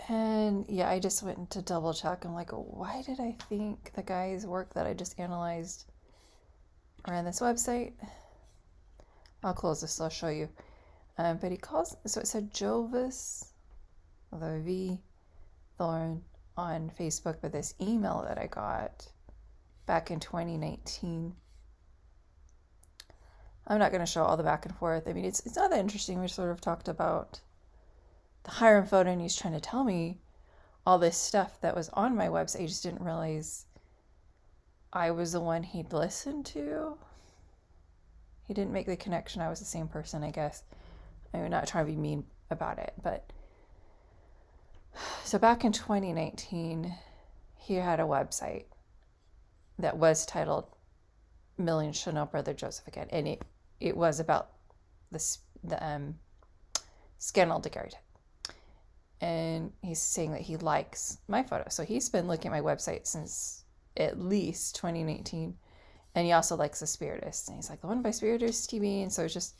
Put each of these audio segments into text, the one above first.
And yeah, I just went to double check. I'm like, why did I think the guy's work that I just analyzed ran this website? I'll close this, so I'll show you. But he calls, so it said Jovis, with a V, Thorn, on Facebook, but this email that I got back in 2019. I'm not going to show all the back and forth. I mean, it's not that interesting. We sort of talked about the hiring photo, and he's trying to tell me all this stuff that was on my website. I just didn't realize I was the one he'd listened to. He didn't make the connection I was the same person, I guess. I'm not trying to be mean about it, but so back in 2019, he had a website that was titled Millions Should Know Brother Joseph Again, and it was about the scandal daguerreotype. And he's saying that he likes my photo. So he's been looking at my website since at least 2019. And he also likes the Spiritist. And he's like, the one by Spiritist TV. And so it's just,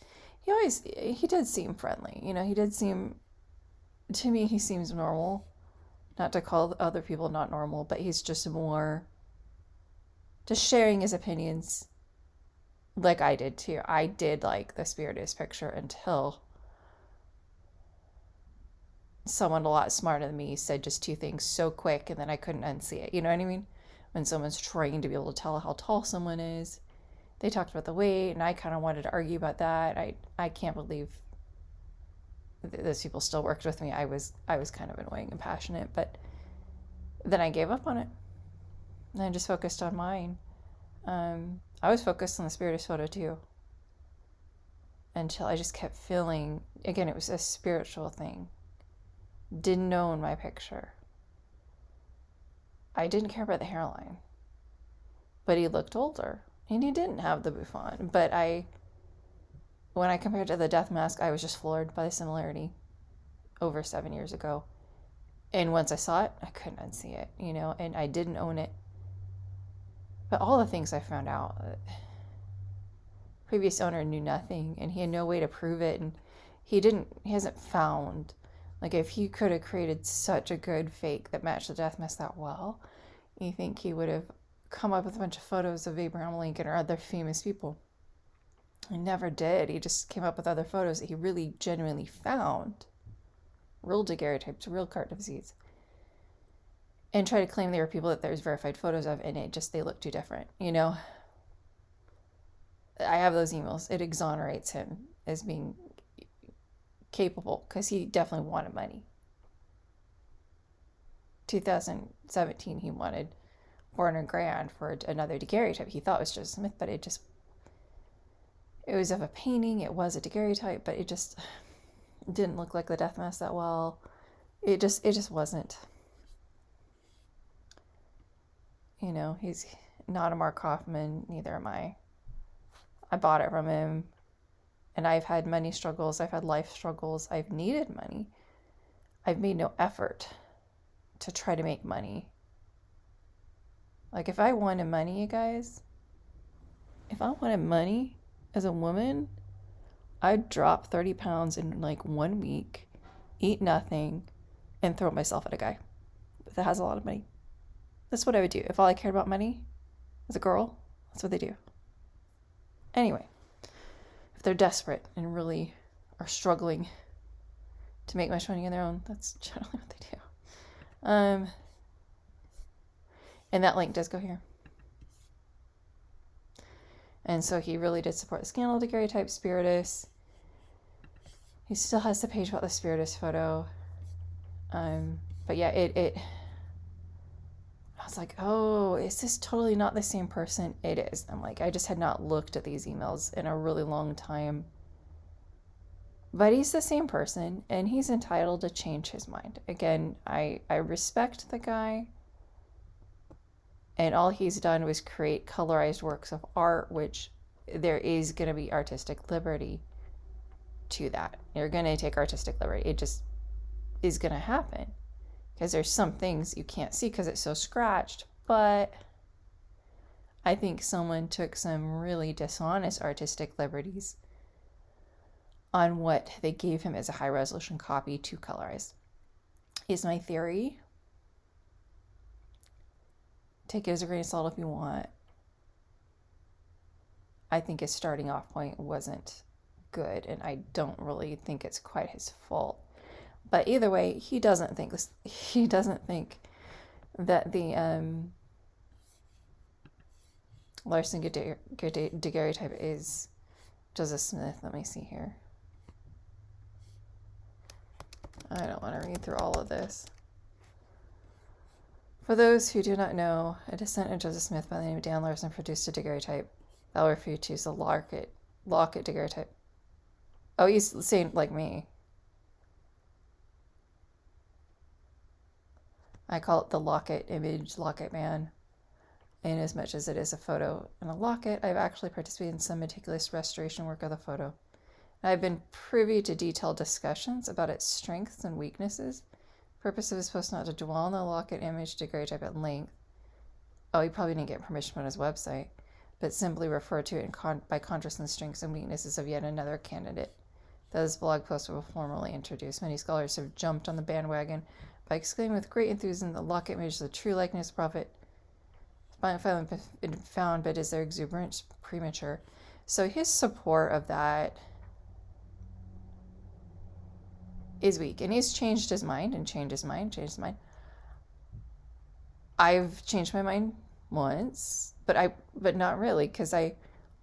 he did seem friendly. He did seem, to me, he seems normal. Not to call other people not normal, but he's just more, just sharing his opinions like I did too. I did like the Spiritist picture until someone a lot smarter than me said just two things so quick, and then I couldn't unsee it. You know what I mean? When someone's trying to be able to tell how tall someone is. They talked about the weight, and I kind of wanted to argue about that. I can't believe those people still worked with me. I was kind of annoying and passionate, but then I gave up on it. And I just focused on mine. I was focused on the Spiritist photo too. Until I just kept feeling, again, it was a spiritual thing. Didn't own my picture. I didn't care about the hairline. But he looked older. And he didn't have the bouffant. But when I compared to the death mask, I was just floored by the similarity over 7 years ago. And once I saw it, I couldn't unsee it, and I didn't own it. But all the things I found out, previous owner knew nothing, and he had no way to prove it, and he hasn't found, like, if he could have created such a good fake that matched the death mask that well, you think he would have come up with a bunch of photos of Abraham Lincoln or other famous people. He never did. He just came up with other photos that he really genuinely found. Real daguerreotypes, real carte de visite. And try to claim they were people that there's verified photos of, and they look too different, I have those emails. It exonerates him as being capable, because he definitely wanted money. 2017, he wanted $400,000 for another daguerreotype. He thought it was Joseph Smith, but it was of a painting. It was a daguerreotype, but it just didn't look like the death mask that well. It just wasn't. He's not a Mark Hoffman, neither am I. I bought it from him, and I've had money struggles. I've had life struggles. I've needed money. I've made no effort to try to make money. Like, if I wanted money, you guys, if I wanted money as a woman, I'd drop 30 pounds in like 1 week, eat nothing, and throw myself at a guy that has a lot of money. That's what I would do. If all I cared about money as a girl, that's what they do. Anyway, if they're desperate and really are struggling to make much money on their own, that's generally what they do. And that link does go here. And so he really did support the scandal daguerreotype Spiritist. He still has the page about the Spiritist photo. But yeah, I was like, oh, is this totally not the same person? It is. I'm like, I just had not looked at these emails in a really long time. But he's the same person, and he's entitled to change his mind. Again, I respect the guy, and all he's done was create colorized works of art, which there is going to be artistic liberty to that. You're going to take artistic liberty. It just is going to happen, because there's some things you can't see because it's so scratched. But I think someone took some really dishonest artistic liberties on what they gave him as a high resolution copy to colorize. is my theory. Take it as a grain of salt if you want. I think his starting off point wasn't good, and I don't really think it's quite his fault. But either way, he doesn't think that the Larson daguerreotype is Joseph Smith. Let me see here. I don't want to read through all of this. For those who do not know, a descendant of Joseph Smith by the name of Dan Larson produced a daguerreotype that will refer to as the Locket daguerreotype. Oh, he's saying like me. I call it the Locket Image, Locket Man. In as much as it is a photo and a locket, I've actually participated in some meticulous restoration work of the photo. I've been privy to detailed discussions about its strengths and weaknesses. Purpose of his post not to dwell on the Locket Image daguerreotype at length. Oh, he probably didn't get permission from his website, but simply refer to it by contrast in the strengths and weaknesses of yet another candidate that his blog post will formally introduce. Many scholars have jumped on the bandwagon by exclaiming with great enthusiasm the Locket Image is the true likeness prophet. Finally been found, but is their exuberance premature? So his support of that is weak, and he's changed his mind. I've changed my mind once, but not really, because I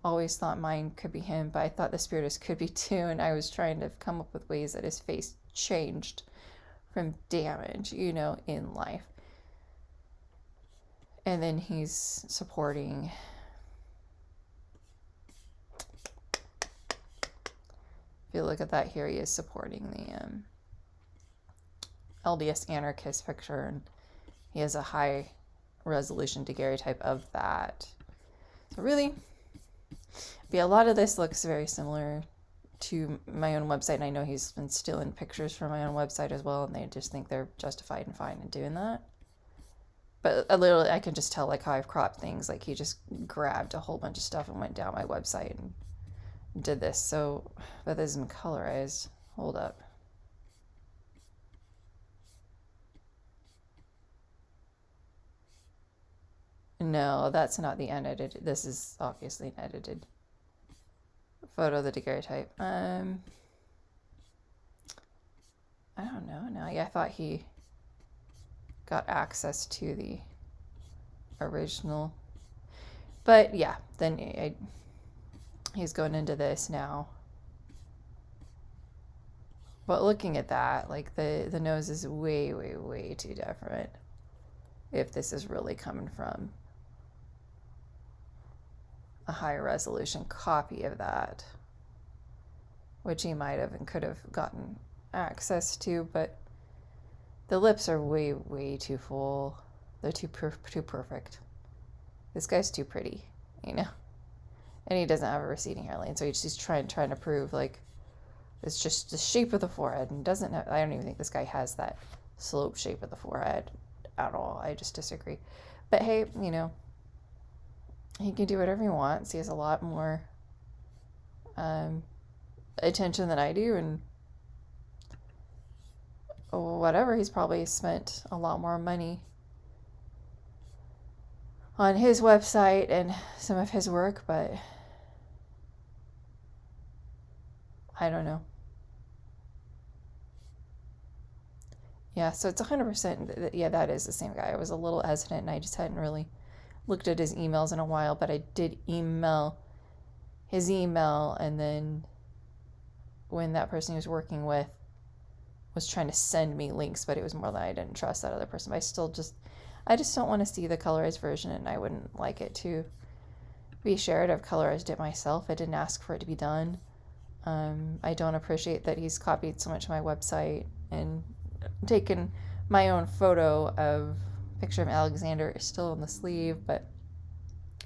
always thought mine could be him, but I thought the spiritist could be too, and I was trying to come up with ways that his face changed from damage, in life. And then he's supporting if you look at that here, he is supporting the LDS anarchist picture, and he has a high resolution daguerreotype of that. So really, a lot of this looks very similar to my own website, and I know he's been stealing pictures from my own website as well, and they just think they're justified and fine in doing that. But literally, I can just tell how I've cropped things. He just grabbed a whole bunch of stuff and went down my website and did this. So, but this isn't colorized. Hold up. No, that's not the unedited. This is obviously an edited photo of the daguerreotype. I don't know. Now, I thought he got access to the original, but yeah, then he's going into this now. But looking at that, the nose is way, way, way too different if this is really coming from a high resolution copy of that, which he might have and could have gotten access to, but the lips are way, way too full. They're too perfect. This guy's too pretty, and he doesn't have a receding hairline, so he's just trying to prove it's just the shape of the forehead, and doesn't have, I don't even think this guy has that slope shape of the forehead at all. I just disagree. But hey, he can do whatever he wants. He has a lot more attention than I do, and whatever, he's probably spent a lot more money on his website and some of his work, but I don't know. Yeah, so it's 100%. Yeah, that is the same guy. I was a little hesitant, and I just hadn't really looked at his emails in a while, but I did email his email, and then when that person he was working with was trying to send me links, but it was more that I didn't trust that other person. But I just don't want to see the colorized version, and I wouldn't like it to be shared. I've colorized it myself. I didn't ask for it to be done. I don't appreciate that he's copied so much of my website and taken my own photo of a picture of Alexander is still on the sleeve, but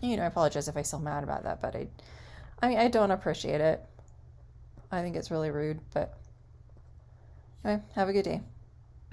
I apologize if I still mad about that, but I don't appreciate it. I think it's really rude, but anyway, have a good day.